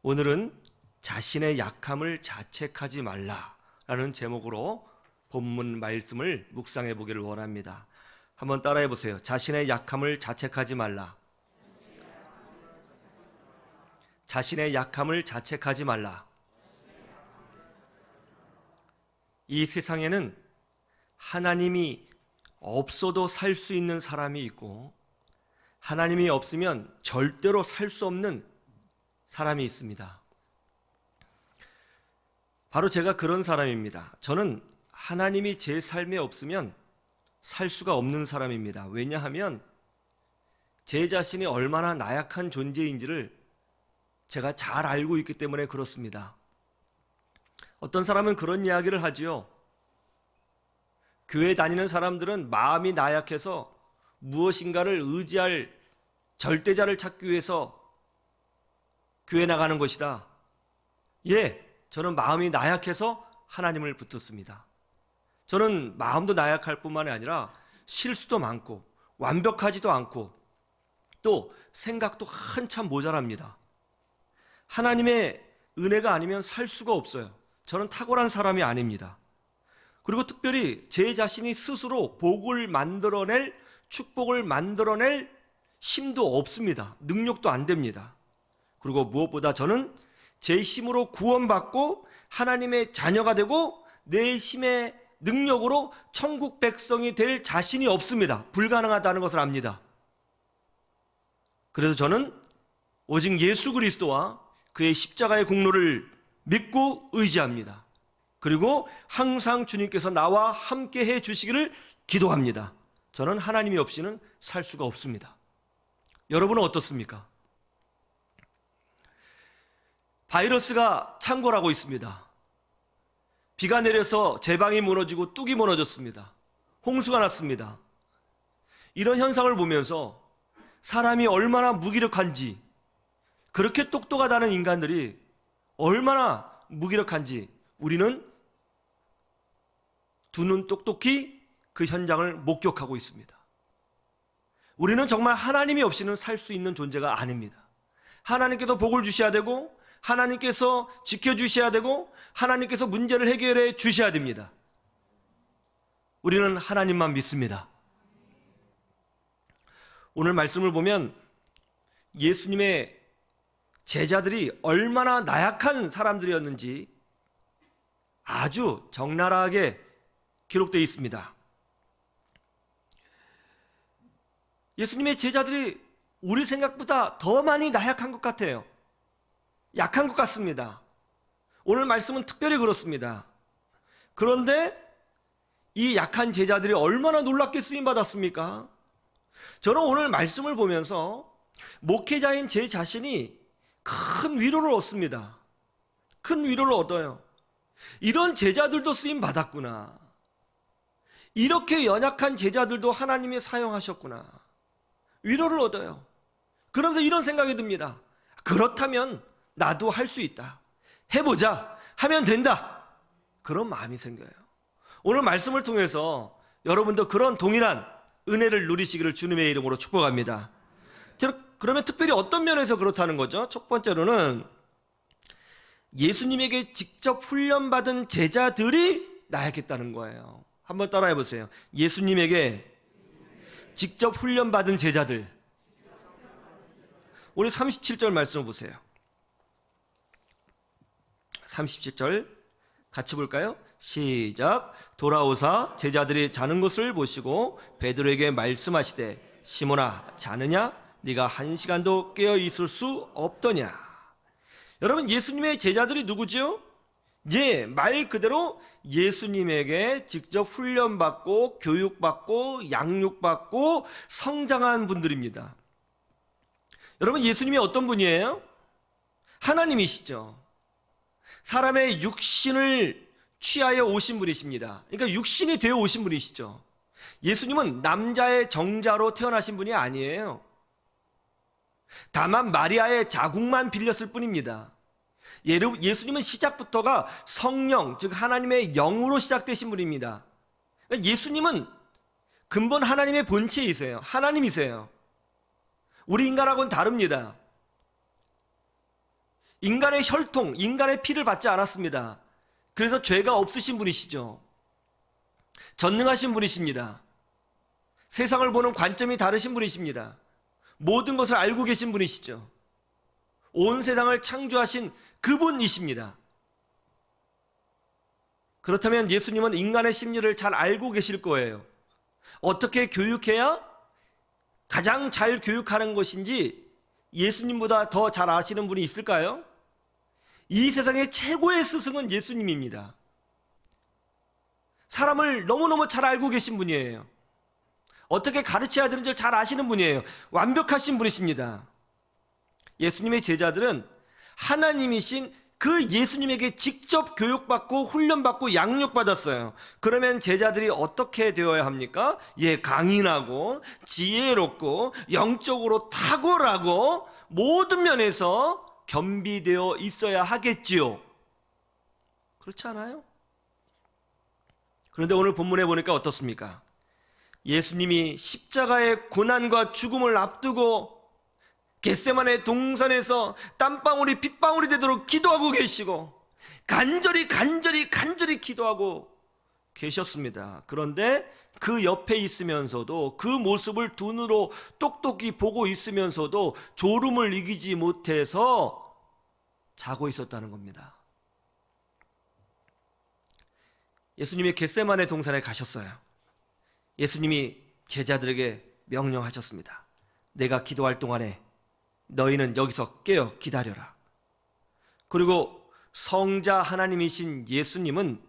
오늘은 자신의 약함을 자책하지 말라라는 제목으로 본문 말씀을 묵상해 보기를 원합니다. 한번 따라해 보세요. 자신의 약함을 자책하지 말라. 자신의 약함을 자책하지 말라. 이 세상에는 하나님이 없어도 살 수 있는 사람이 있고 하나님이 없으면 절대로 살 수 없는 사람이 있습니다. 바로 제가 그런 사람입니다. 저는 하나님이 제 삶에 없으면 살 수가 없는 사람입니다. 왜냐하면 제 자신이 얼마나 나약한 존재인지를 제가 잘 알고 있기 때문에 그렇습니다. 어떤 사람은 그런 이야기를 하지요. 교회 다니는 사람들은 마음이 나약해서 무엇인가를 의지할 절대자를 찾기 위해서 교회 나가는 것이다. 예, 저는 마음이 나약해서 하나님을 붙었습니다. 저는 마음도 나약할 뿐만 아니라 실수도 많고 완벽하지도 않고 또 생각도 한참 모자랍니다. 하나님의 은혜가 아니면 살 수가 없어요. 저는 탁월한 사람이 아닙니다. 그리고 특별히 제 자신이 스스로 복을 만들어낼, 축복을 만들어낼 힘도 없습니다. 능력도 안 됩니다. 그리고 무엇보다 저는 제 힘으로 구원받고 하나님의 자녀가 되고 내 힘의 능력으로 천국 백성이 될 자신이 없습니다. 불가능하다는 것을 압니다. 그래서 저는 오직 예수 그리스도와 그의 십자가의 공로를 믿고 의지합니다. 그리고 항상 주님께서 나와 함께 해 주시기를 기도합니다. 저는 하나님이 없이는 살 수가 없습니다. 여러분은 어떻습니까? 바이러스가 창궐하고 있습니다. 비가 내려서 제방이 무너지고 뚝이 무너졌습니다. 홍수가 났습니다. 이런 현상을 보면서 사람이 얼마나 무기력한지, 그렇게 똑똑하다는 인간들이 얼마나 무기력한지 우리는 두 눈 똑똑히 그 현장을 목격하고 있습니다. 우리는 정말 하나님이 없이는 살 수 있는 존재가 아닙니다. 하나님께서 복을 주셔야 되고 하나님께서 지켜주셔야 되고 하나님께서 문제를 해결해 주셔야 됩니다. 우리는 하나님만 믿습니다. 오늘 말씀을 보면 예수님의 제자들이 얼마나 나약한 사람들이었는지 아주 적나라하게 기록되어 있습니다. 예수님의 제자들이 우리 생각보다 더 많이 나약한 것 같아요. 약한 것 같습니다. 오늘 말씀은 특별히 그렇습니다. 그런데 이 약한 제자들이 얼마나 놀랍게 쓰임받았습니까? 저는 오늘 말씀을 보면서 목회자인 제 자신이 큰 위로를 얻습니다. 큰 위로를 얻어요. 이런 제자들도 쓰임받았구나. 이렇게 연약한 제자들도 하나님이 사용하셨구나. 위로를 얻어요. 그러면서 이런 생각이 듭니다. 그렇다면 나도 할 수 있다. 해보자. 하면 된다. 그런 마음이 생겨요. 오늘 말씀을 통해서 여러분도 그런 동일한 은혜를 누리시기를 주님의 이름으로 축복합니다. 그러면 특별히 어떤 면에서 그렇다는 거죠? 첫 번째로는 예수님에게 직접 훈련받은 제자들이 나약했다는 거예요. 한번 따라해 보세요. 예수님에게 직접 훈련받은 제자들. 우리 37절 말씀을 보세요. 37절 같이 볼까요? 시작. 돌아오사 제자들이 자는 것을 보시고 베드로에게 말씀하시되 시몬아 자느냐? 네가 한 시간도 깨어 있을 수 없더냐? 여러분, 예수님의 제자들이 누구죠? 예, 말 그대로 예수님에게 직접 훈련받고 교육받고 양육받고 성장한 분들입니다. 여러분, 예수님이 어떤 분이에요? 하나님이시죠. 사람의 육신을 취하여 오신 분이십니다. 그러니까 육신이 되어 오신 분이시죠. 예수님은 남자의 정자로 태어나신 분이 아니에요. 다만 마리아의 자궁만 빌렸을 뿐입니다. 예수님은 시작부터가 성령, 즉 하나님의 영으로 시작되신 분입니다. 예수님은 근본 하나님의 본체이세요. 하나님이세요. 우리 인간하고는 다릅니다. 인간의 혈통, 인간의 피를 받지 않았습니다. 그래서 죄가 없으신 분이시죠. 전능하신 분이십니다. 세상을 보는 관점이 다르신 분이십니다. 모든 것을 알고 계신 분이시죠. 온 세상을 창조하신 그분이십니다. 그렇다면 예수님은 인간의 심리를 잘 알고 계실 거예요. 어떻게 교육해야 가장 잘 교육하는 것인지 예수님보다 더 잘 아시는 분이 있을까요? 이 세상의 최고의 스승은 예수님입니다. 사람을 너무너무 잘 알고 계신 분이에요. 어떻게 가르쳐야 되는지 잘 아시는 분이에요. 완벽하신 분이십니다. 예수님의 제자들은 하나님이신 그 예수님에게 직접 교육받고 훈련받고 양육받았어요. 그러면 제자들이 어떻게 되어야 합니까? 강인하고 지혜롭고 영적으로 탁월하고 모든 면에서 겸비되어 있어야 하겠지요. 그렇지 않아요? 그런데 오늘 본문에 보니까 어떻습니까? 예수님이 십자가의 고난과 죽음을 앞두고 겟세마네 동산에서 땀방울이 핏방울이 되도록 기도하고 계시고 간절히 기도하고 계셨습니다. 그런데 그 옆에 있으면서도 그 모습을 두 눈으로 똑똑히 보고 있으면서도 졸음을 이기지 못해서 자고 있었다는 겁니다. 예수님이 겟세마네 동산에 가셨어요. 예수님이 제자들에게 명령하셨습니다. 내가 기도할 동안에 너희는 여기서 깨어 기다려라. 그리고 성자 하나님이신 예수님은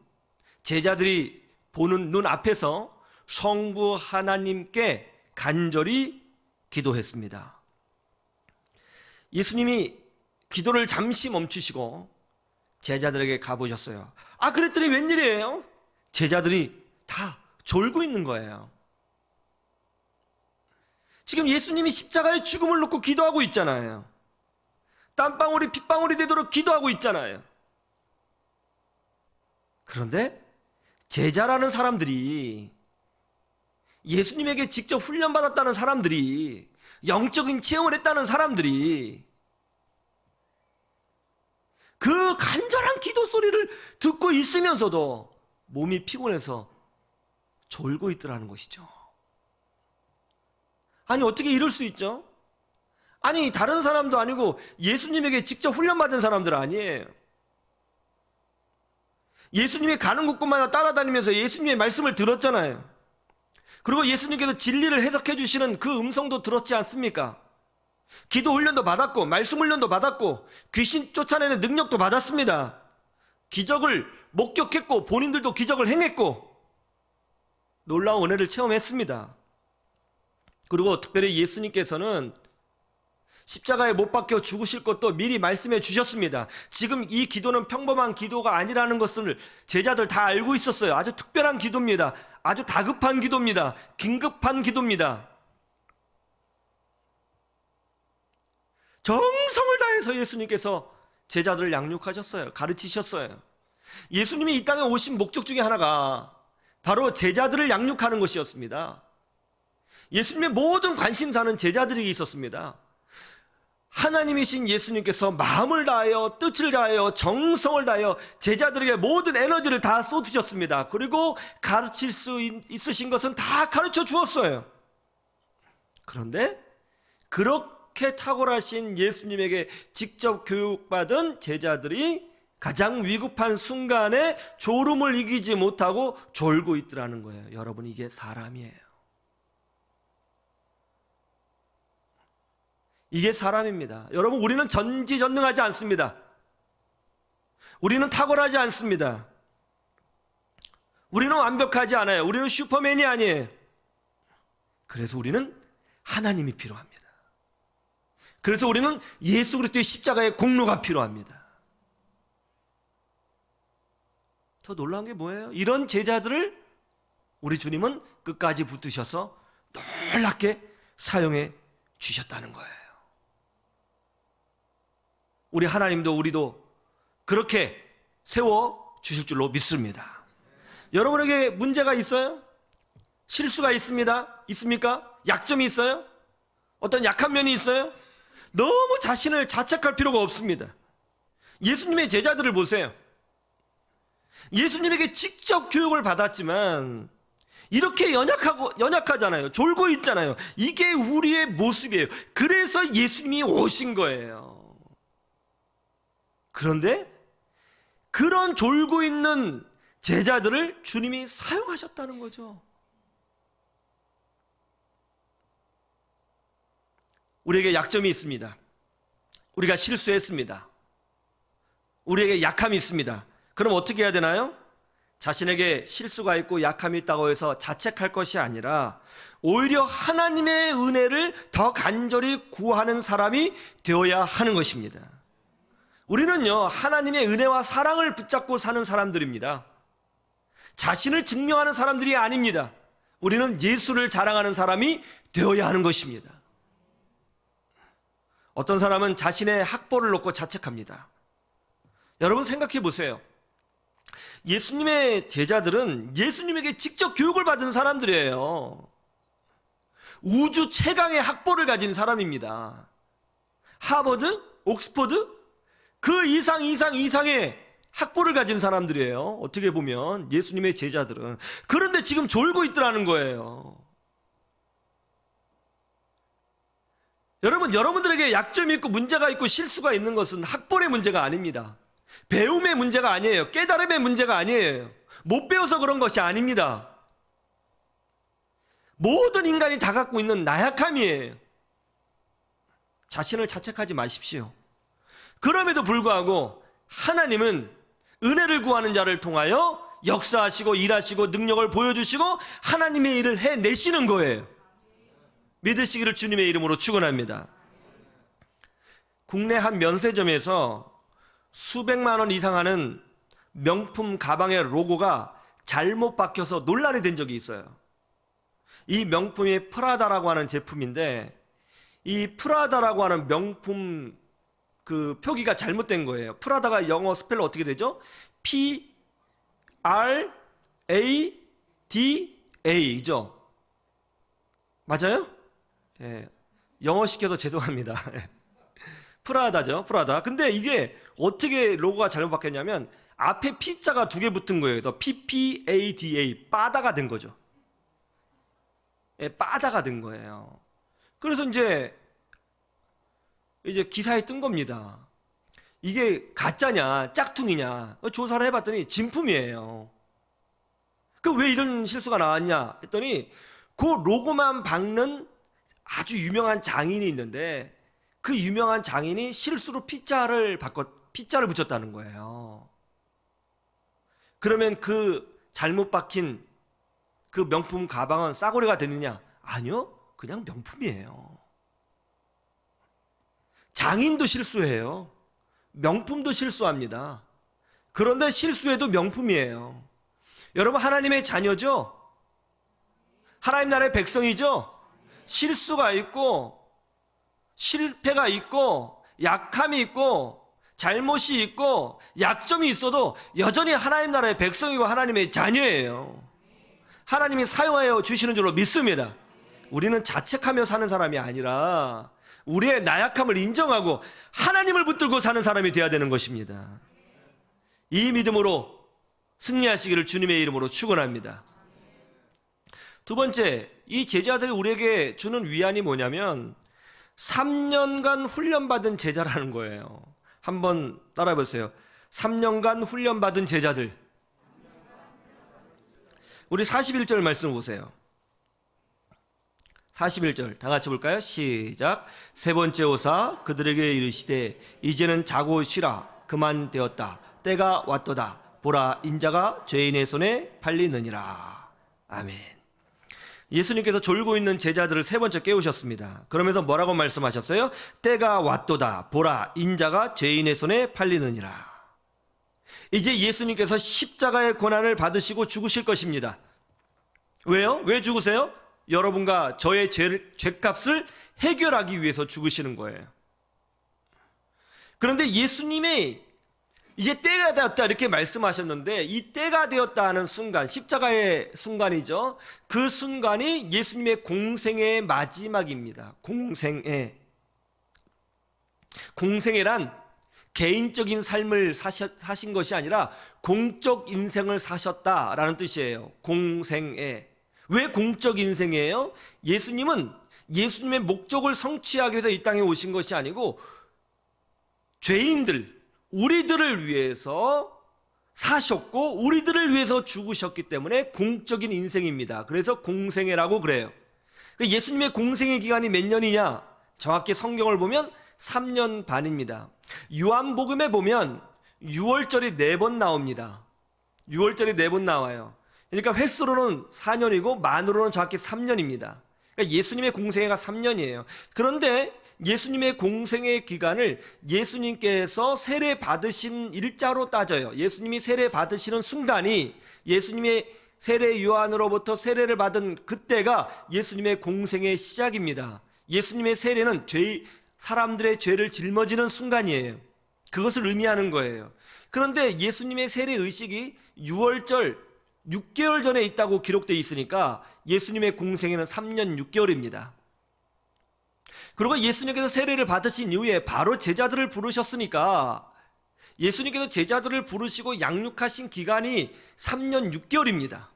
제자들이 보는 눈 앞에서 성부 하나님께 간절히 기도했습니다. 예수님이 기도를 잠시 멈추시고 제자들에게 가보셨어요. 그랬더니 웬일이에요? 제자들이 다 졸고 있는 거예요. 지금 예수님이 십자가의 죽음을 놓고 기도하고 있잖아요. 땀방울이 핏방울이 되도록 기도하고 있잖아요. 그런데 제자라는 사람들이, 예수님에게 직접 훈련받았다는 사람들이, 영적인 체험을 했다는 사람들이 그 간절한 기도 소리를 듣고 있으면서도 몸이 피곤해서 졸고 있더라는 것이죠. 아니, 어떻게 이럴 수 있죠? 아니, 다른 사람도 아니고 예수님에게 직접 훈련받은 사람들 아니에요. 예수님이 가는 곳곳마다 따라다니면서 예수님의 말씀을 들었잖아요. 그리고 예수님께서 진리를 해석해 주시는 그 음성도 들었지 않습니까? 기도 훈련도 받았고 말씀 훈련도 받았고 귀신 쫓아내는 능력도 받았습니다. 기적을 목격했고 본인들도 기적을 행했고 놀라운 은혜를 체험했습니다. 그리고 특별히 예수님께서는 십자가에 못 박혀 죽으실 것도 미리 말씀해 주셨습니다. 지금 이 기도는 평범한 기도가 아니라는 것을 제자들 다 알고 있었어요. 아주 특별한 기도입니다. 아주 다급한 기도입니다. 긴급한 기도입니다. 정성을 다해서 예수님께서 제자들을 양육하셨어요. 가르치셨어요. 예수님이 이 땅에 오신 목적 중에 하나가 바로 제자들을 양육하는 것이었습니다. 예수님의 모든 관심사는 제자들에게 있었습니다. 하나님이신 예수님께서 마음을 다하여 뜻을 다하여 정성을 다하여 제자들에게 모든 에너지를 다 쏟으셨습니다. 그리고 가르칠 수 있으신 것은 다 가르쳐 주었어요. 그런데 그렇게 탁월하신 예수님에게 직접 교육받은 제자들이 가장 위급한 순간에 졸음을 이기지 못하고 졸고 있더라는 거예요. 여러분, 이게 사람이에요. 이게 사람입니다. 여러분, 우리는 전지전능하지 않습니다. 우리는 탁월하지 않습니다. 우리는 완벽하지 않아요. 우리는 슈퍼맨이 아니에요. 그래서 우리는 하나님이 필요합니다. 그래서 우리는 예수 그리스도의 십자가의 공로가 필요합니다. 더 놀라운 게 뭐예요? 이런 제자들을 우리 주님은 끝까지 붙드셔서 놀랍게 사용해 주셨다는 거예요. 우리 하나님도 우리도 그렇게 세워 주실 줄로 믿습니다. 여러분에게 문제가 있어요? 실수가 있습니까? 약점이 있어요? 어떤 약한 면이 있어요? 너무 자신을 자책할 필요가 없습니다. 예수님의 제자들을 보세요. 예수님에게 직접 교육을 받았지만 이렇게 연약하잖아요. 졸고 있잖아요. 이게 우리의 모습이에요. 그래서 예수님이 오신 거예요. 그런데 그런 졸고 있는 제자들을 주님이 사용하셨다는 거죠. 우리에게 약점이 있습니다. 우리가 실수했습니다. 우리에게 약함이 있습니다. 그럼 어떻게 해야 되나요? 자신에게 실수가 있고 약함이 있다고 해서 자책할 것이 아니라 오히려 하나님의 은혜를 더 간절히 구하는 사람이 되어야 하는 것입니다. 우리는요, 하나님의 은혜와 사랑을 붙잡고 사는 사람들입니다. 자신을 증명하는 사람들이 아닙니다. 우리는 예수를 자랑하는 사람이 되어야 하는 것입니다. 어떤 사람은 자신의 학벌을 놓고 자책합니다. 여러분 생각해 보세요. 예수님의 제자들은 예수님에게 직접 교육을 받은 사람들이에요. 우주 최강의 학벌을 가진 사람입니다. 하버드, 옥스퍼드, 그 이상의 학벌을 가진 사람들이에요. 어떻게 보면 예수님의 제자들은. 그런데 지금 졸고 있더라는 거예요. 여러분들에게 약점이 있고 문제가 있고 실수가 있는 것은 학벌의 문제가 아닙니다. 배움의 문제가 아니에요. 깨달음의 문제가 아니에요. 못 배워서 그런 것이 아닙니다. 모든 인간이 다 갖고 있는 나약함이에요. 자신을 자책하지 마십시오. 그럼에도 불구하고 하나님은 은혜를 구하는 자를 통하여 역사하시고 일하시고 능력을 보여주시고 하나님의 일을 해내시는 거예요. 믿으시기를 주님의 이름으로 축원합니다. 국내 한 면세점에서 수백만 원 이상 하는 명품 가방의 로고가 잘못 박혀서 논란이 된 적이 있어요. 이 명품이 프라다라고 하는 제품인데 이 프라다라고 하는 명품 그 표기가 잘못된 거예요. 프라다가 영어 스펠로 어떻게 되죠? P-R-A-D-A죠. 맞아요? 예, 영어 시켜서 죄송합니다. 프라다죠, 프라다. 근데 이게 어떻게 로고가 잘못 바뀌었냐면 앞에 P자가 두 개 붙은 거예요. 그래서 PPADA, 빠다가 된 거죠. 예, 빠다가 된 거예요. 그래서 이제 기사에 뜬 겁니다. 이게 가짜냐, 짝퉁이냐 조사를 해봤더니 진품이에요. 그럼 왜 이런 실수가 나왔냐 했더니 그 로고만 박는 아주 유명한 장인이 있는데 그 유명한 장인이 실수로 P자를 붙였다는 거예요. 그러면 그 잘못 박힌 그 명품 가방은 싸구려가 되느냐? 아니요, 그냥 명품이에요. 장인도 실수해요. 명품도 실수합니다. 그런데 실수해도 명품이에요. 여러분 하나님의 자녀죠? 하나님 나라의 백성이죠? 실수가 있고 실패가 있고 약함이 있고 잘못이 있고 약점이 있어도 여전히 하나님 나라의 백성이고 하나님의 자녀예요. 하나님이 사용하여 주시는 줄로 믿습니다. 우리는 자책하며 사는 사람이 아니라 우리의 나약함을 인정하고 하나님을 붙들고 사는 사람이 되어야 되는 것입니다. 이 믿음으로 승리하시기를 주님의 이름으로 축원합니다. 두 번째, 이 제자들이 우리에게 주는 위안이 뭐냐면 3년간 훈련받은 제자라는 거예요. 한번 따라해 보세요. 3년간 훈련받은 제자들. 우리 41절 말씀 보세요. 41절 다 같이 볼까요? 시작. 세 번째 오사 그들에게 이르시되 이제는 자고 쉬라. 그만 되었다. 때가 왔도다. 보라, 인자가 죄인의 손에 팔리느니라. 아멘. 예수님께서 졸고 있는 제자들을 세 번째 깨우셨습니다. 그러면서 뭐라고 말씀하셨어요? 때가 왔도다. 보라, 인자가 죄인의 손에 팔리느니라. 이제 예수님께서 십자가의 고난을 받으시고 죽으실 것입니다. 왜요? 왜 죽으세요? 여러분과 저의 죄값을 해결하기 위해서 죽으시는 거예요. 그런데 예수님이 이제 때가 되었다 이렇게 말씀하셨는데 이 때가 되었다 하는 순간, 십자가의 순간이죠. 그 순간이 예수님의 공생의 마지막입니다. 공생애란 개인적인 삶을 사신 것이 아니라 공적 인생을 사셨다라는 뜻이에요. 공생애. 왜 공적 인생이에요? 예수님은 예수님의 목적을 성취하기 위해서 이 땅에 오신 것이 아니고 죄인들, 우리들을 위해서 사셨고 우리들을 위해서 죽으셨기 때문에 공적인 인생입니다. 그래서 공생애라고 그래요. 예수님의 공생애 기간이 몇 년이냐? 정확히 성경을 보면 3년 반입니다. 요한복음에 보면 6월절이 4번 나옵니다. 6월절이 4번 나와요. 그러니까 횟수로는 4년이고 만으로는 정확히 3년입니다. 그러니까 예수님의 공생애가 3년이에요. 그런데 예수님의 공생애 기간을 예수님께서 세례 받으신 일자로 따져요. 예수님이 세례 받으시는 순간이 예수님의 세례 요한으로부터 세례를 받은 그때가 예수님의 공생의 시작입니다. 예수님의 세례는 사람들의 죄를 짊어지는 순간이에요. 그것을 의미하는 거예요. 그런데 예수님의 세례 의식이 6월절 6개월 전에 있다고 기록되어 있으니까 예수님의 공생애는 3년 6개월입니다. 그리고 예수님께서 세례를 받으신 이후에 바로 제자들을 부르셨으니까 예수님께서 제자들을 부르시고 양육하신 기간이 3년 6개월입니다.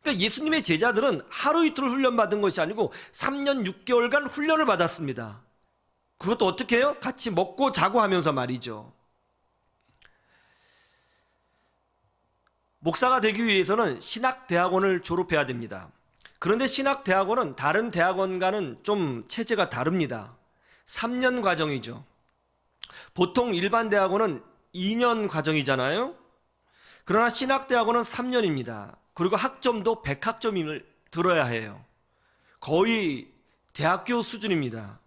그러니까 예수님의 제자들은 하루 이틀 훈련받은 것이 아니고 3년 6개월간 훈련을 받았습니다. 그것도 어떻게 해요? 같이 먹고 자고 하면서 말이죠. 목사가 되기 위해서는 신학대학원을 졸업해야 됩니다. 그런데 신학대학원은 다른 대학원과는 좀 체제가 다릅니다. 3년 과정이죠. 보통 일반 대학원은 2년 과정이잖아요. 그러나 신학대학원은 3년입니다. 그리고 학점도 100학점을 들어야 해요. 거의 대학교 수준입니다.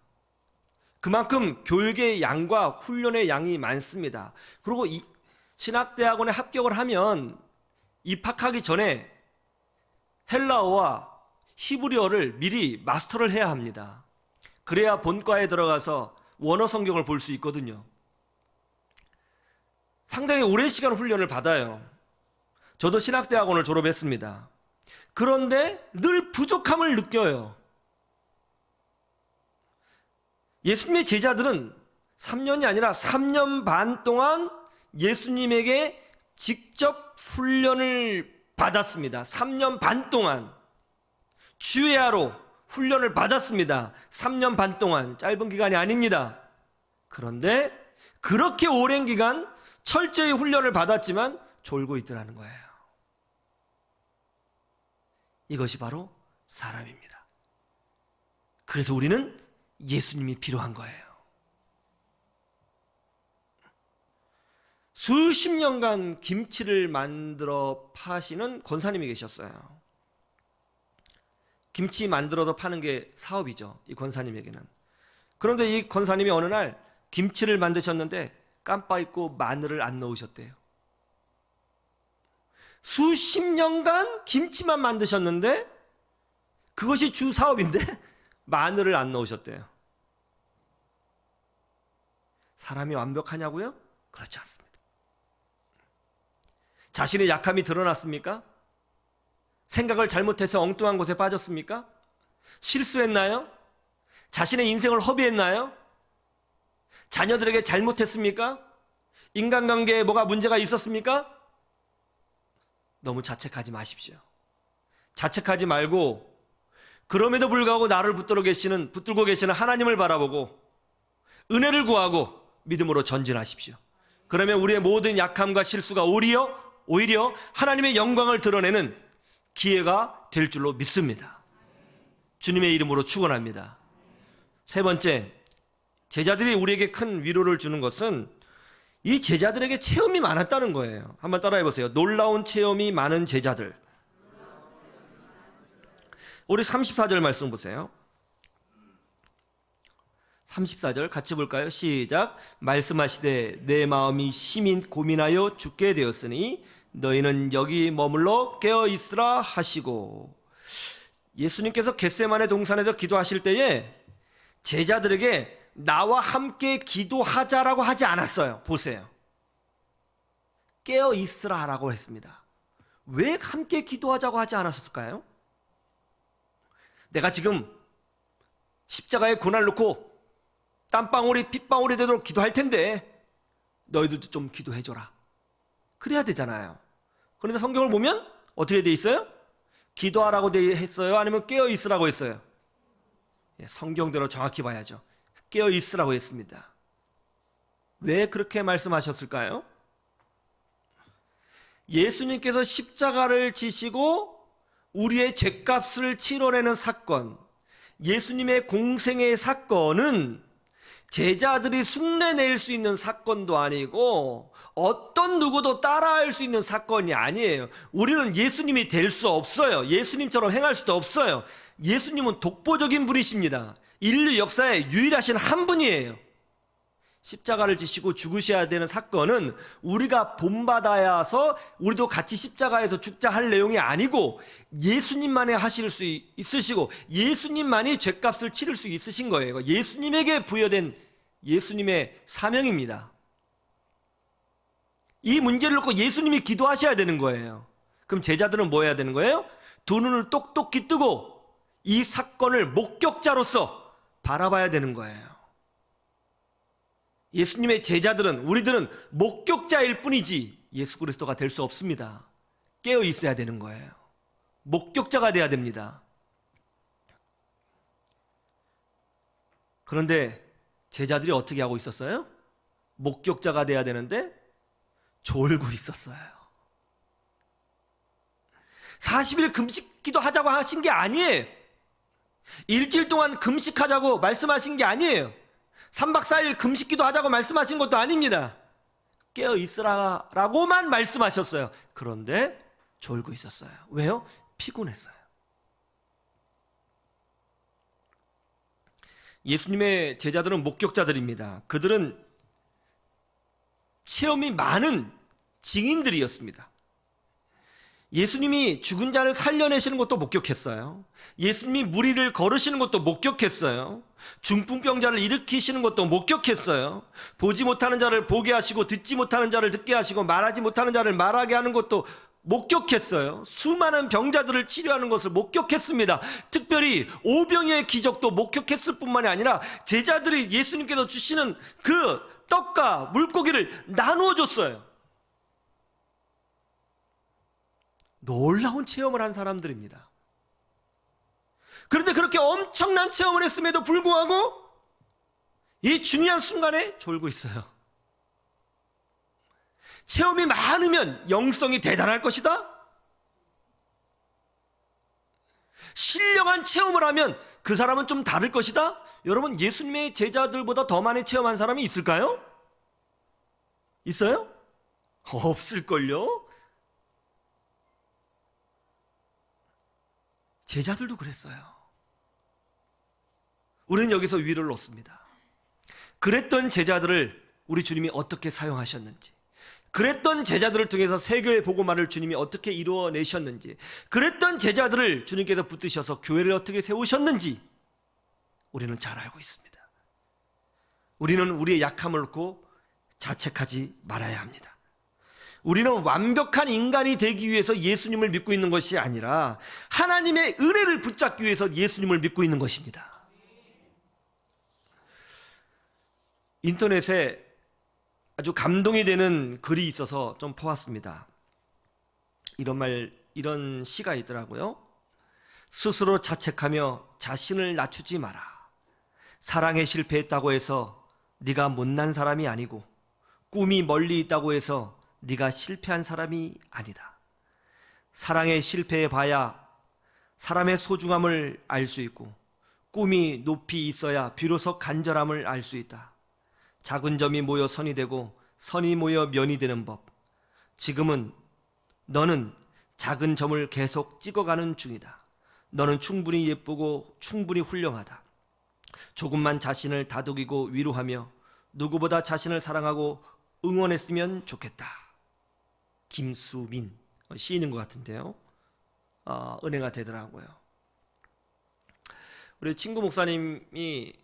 그만큼 교육의 양과 훈련의 양이 많습니다. 그리고 이 신학대학원에 합격을 하면 입학하기 전에 헬라어와 히브리어를 미리 마스터를 해야 합니다. 그래야 본과에 들어가서 원어 성경을 볼 수 있거든요. 상당히 오랜 시간 훈련을 받아요. 저도 신학대학원을 졸업했습니다. 그런데 늘 부족함을 느껴요. 예수님의 제자들은 3년이 아니라 3년 반 동안 예수님에게 직접 훈련을 받았습니다. 3년 반 동안 주야로 훈련을 받았습니다. 3년 반 동안 짧은 기간이 아닙니다. 그런데 그렇게 오랜 기간 철저히 훈련을 받았지만 졸고 있더라는 거예요. 이것이 바로 사람입니다. 그래서 우리는 예수님이 필요한 거예요. 수십 년간 김치를 만들어 파시는 권사님이 계셨어요. 김치 만들어서 파는 게 사업이죠, 이 권사님에게는. 그런데 이 권사님이 어느 날 김치를 만드셨는데 깜빡 잊고 마늘을 안 넣으셨대요. 수십 년간 김치만 만드셨는데 그것이 주 사업인데 마늘을 안 넣으셨대요. 사람이 완벽하냐고요? 그렇지 않습니다. 자신의 약함이 드러났습니까? 생각을 잘못해서 엉뚱한 곳에 빠졌습니까? 실수했나요? 자신의 인생을 허비했나요? 자녀들에게 잘못했습니까? 인간관계에 뭐가 문제가 있었습니까? 너무 자책하지 마십시오. 자책하지 말고 그럼에도 불구하고 나를 붙들고 계시는 하나님을 바라보고 은혜를 구하고 믿음으로 전진하십시오. 그러면 우리의 모든 약함과 실수가 오히려 하나님의 영광을 드러내는 기회가 될 줄로 믿습니다. 주님의 이름으로 축원합니다. 세 번째, 제자들이 우리에게 큰 위로를 주는 것은 이 제자들에게 체험이 많았다는 거예요. 한번 따라해 보세요. 놀라운 체험이 많은 제자들. 우리 34절 말씀 보세요. 34절 같이 볼까요? 시작. 말씀하시되 내 마음이 심히 고민하여 죽게 되었으니 너희는 여기 머물러 깨어 있으라 하시고. 예수님께서 겟세마네 동산에서 기도하실 때에 제자들에게 나와 함께 기도하자라고 하지 않았어요. 보세요. 깨어 있으라라고 했습니다. 왜 함께 기도하자고 하지 않았을까요? 내가 지금 십자가에 고날 놓고 땀방울이 핏방울이 되도록 기도할 텐데 너희들도 좀 기도해줘라. 그래야 되잖아요. 그런데 성경을 보면 어떻게 돼 있어요? 기도하라고 돼 했어요? 아니면 깨어 있으라고 했어요? 성경대로 정확히 봐야죠. 깨어 있으라고 했습니다. 왜 그렇게 말씀하셨을까요? 예수님께서 십자가를 지시고 우리의 죗값을 치러내는 사건, 예수님의 공생의 사건은 제자들이 흉내낼 수 있는 사건도 아니고 어떤 누구도 따라할 수 있는 사건이 아니에요. 우리는 예수님이 될 수 없어요. 예수님처럼 행할 수도 없어요. 예수님은 독보적인 분이십니다. 인류 역사에 유일하신 한 분이에요. 십자가를 지시고 죽으셔야 되는 사건은 우리가 본받아야서 우리도 같이 십자가에서 죽자 할 내용이 아니고 예수님만이 하실 수 있으시고 예수님만이 죗값을 치를 수 있으신 거예요. 예수님에게 부여된 예수님의 사명입니다. 이 문제를 놓고 예수님이 기도하셔야 되는 거예요. 그럼 제자들은 뭐 해야 되는 거예요? 두 눈을 똑똑히 뜨고 이 사건을 목격자로서 바라봐야 되는 거예요. 예수님의 제자들은, 우리들은 목격자일 뿐이지 예수 그리스도가 될 수 없습니다. 깨어 있어야 되는 거예요. 목격자가 돼야 됩니다. 그런데 제자들이 어떻게 하고 있었어요? 목격자가 돼야 되는데 졸고 있었어요. 40일 금식기도 하자고 하신 게 아니에요. 일주일 동안 금식하자고 말씀하신 게 아니에요. 3박 4일 금식기도 하자고 말씀하신 것도 아닙니다. 깨어 있으라라고만 말씀하셨어요. 그런데 졸고 있었어요. 왜요? 피곤했어요. 예수님의 제자들은 목격자들입니다. 그들은 체험이 많은 증인들이었습니다. 예수님이 죽은 자를 살려내시는 것도 목격했어요. 예수님이 무리를 걸으시는 것도 목격했어요. 중풍병자를 일으키시는 것도 목격했어요. 보지 못하는 자를 보게 하시고 듣지 못하는 자를 듣게 하시고 말하지 못하는 자를 말하게 하는 것도 목격했어요. 수많은 병자들을 치료하는 것을 목격했습니다. 특별히 오병이의 기적도 목격했을 뿐만이 아니라 제자들이 예수님께서 주시는 그 떡과 물고기를 나누어 줬어요. 놀라운 체험을 한 사람들입니다. 그런데 그렇게 엄청난 체험을 했음에도 불구하고 이 중요한 순간에 졸고 있어요. 체험이 많으면 영성이 대단할 것이다? 신령한 체험을 하면 그 사람은 좀 다를 것이다? 여러분, 예수님의 제자들보다 더 많이 체험한 사람이 있을까요? 있어요? 없을걸요? 제자들도 그랬어요. 우리는 여기서 위를 얻습니다. 그랬던 제자들을 우리 주님이 어떻게 사용하셨는지, 그랬던 제자들을 통해서 세계의 복음화를 주님이 어떻게 이루어내셨는지, 그랬던 제자들을 주님께서 붙드셔서 교회를 어떻게 세우셨는지 우리는 잘 알고 있습니다. 우리는 우리의 약함을 놓고 자책하지 말아야 합니다. 우리는 완벽한 인간이 되기 위해서 예수님을 믿고 있는 것이 아니라 하나님의 은혜를 붙잡기 위해서 예수님을 믿고 있는 것입니다. 인터넷에 아주 감동이 되는 글이 있어서 좀 퍼왔습니다. 이런 시가 있더라고요. 스스로 자책하며 자신을 낮추지 마라. 사랑에 실패했다고 해서 네가 못난 사람이 아니고, 꿈이 멀리 있다고 해서 네가 실패한 사람이 아니다. 사랑에 실패해봐야 사람의 소중함을 알 수 있고, 꿈이 높이 있어야 비로소 간절함을 알 수 있다. 작은 점이 모여 선이 되고 선이 모여 면이 되는 법. 지금은 너는 작은 점을 계속 찍어가는 중이다. 너는 충분히 예쁘고 충분히 훌륭하다. 조금만 자신을 다독이고 위로하며 누구보다 자신을 사랑하고 응원했으면 좋겠다. 김수민 시인인 것 같은데요. 은혜가 되더라고요. 우리 친구 목사님이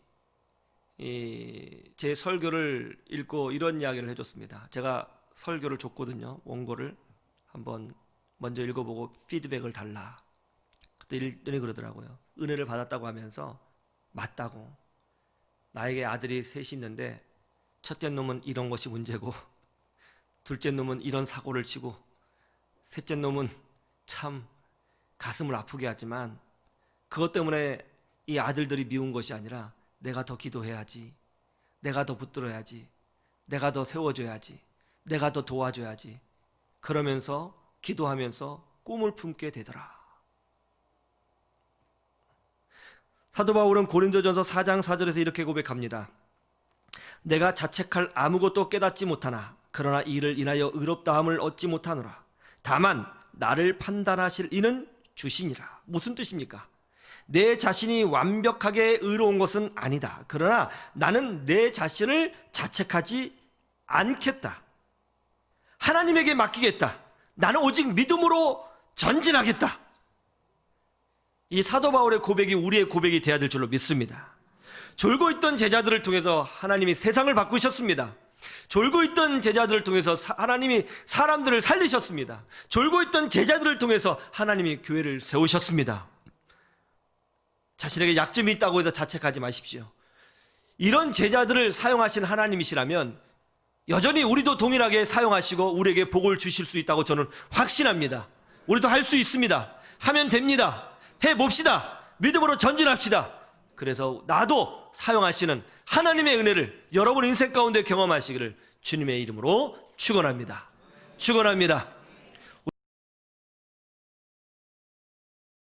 제 설교를 읽고 이런 이야기를 해줬습니다. 제가 설교를 줬거든요. 원고를 한번 먼저 읽어보고 피드백을 달라. 그때 읽더니 그러더라고요. 은혜를 받았다고 하면서 맞다고. 나에게 아들이 셋이 있는데 첫째 놈은 이런 것이 문제고 둘째 놈은 이런 사고를 치고 셋째 놈은 참 가슴을 아프게 하지만 그것 때문에 이 아들들이 미운 것이 아니라 내가 더 기도해야지, 내가 더 붙들어야지, 내가 더 세워줘야지, 내가 더 도와줘야지, 그러면서 기도하면서 꿈을 품게 되더라. 사도 바울은 고린도전서 4장 4절에서 이렇게 고백합니다. 내가 자책할 아무것도 깨닫지 못하나 그러나 이를 인하여 의롭다함을 얻지 못하노라. 다만 나를 판단하실 이는 주시니라. 무슨 뜻입니까? 내 자신이 완벽하게 의로운 것은 아니다. 그러나 나는 내 자신을 자책하지 않겠다. 하나님에게 맡기겠다. 나는 오직 믿음으로 전진하겠다. 이 사도 바울의 고백이 우리의 고백이 되어야 될 줄로 믿습니다. 졸고 있던 제자들을 통해서 하나님이 세상을 바꾸셨습니다. 졸고 있던 제자들을 통해서 하나님이 사람들을 살리셨습니다. 졸고 있던 제자들을 통해서 하나님이 교회를 세우셨습니다. 자신에게 약점이 있다고 해서 자책하지 마십시오. 이런 제자들을 사용하신 하나님이시라면 여전히 우리도 동일하게 사용하시고 우리에게 복을 주실 수 있다고 저는 확신합니다. 우리도 할 수 있습니다. 하면 됩니다. 해봅시다. 믿음으로 전진합시다. 그래서 나도 사용하시는 하나님의 은혜를 여러분 인생 가운데 경험하시기를 주님의 이름으로 축원합니다. 축원합니다.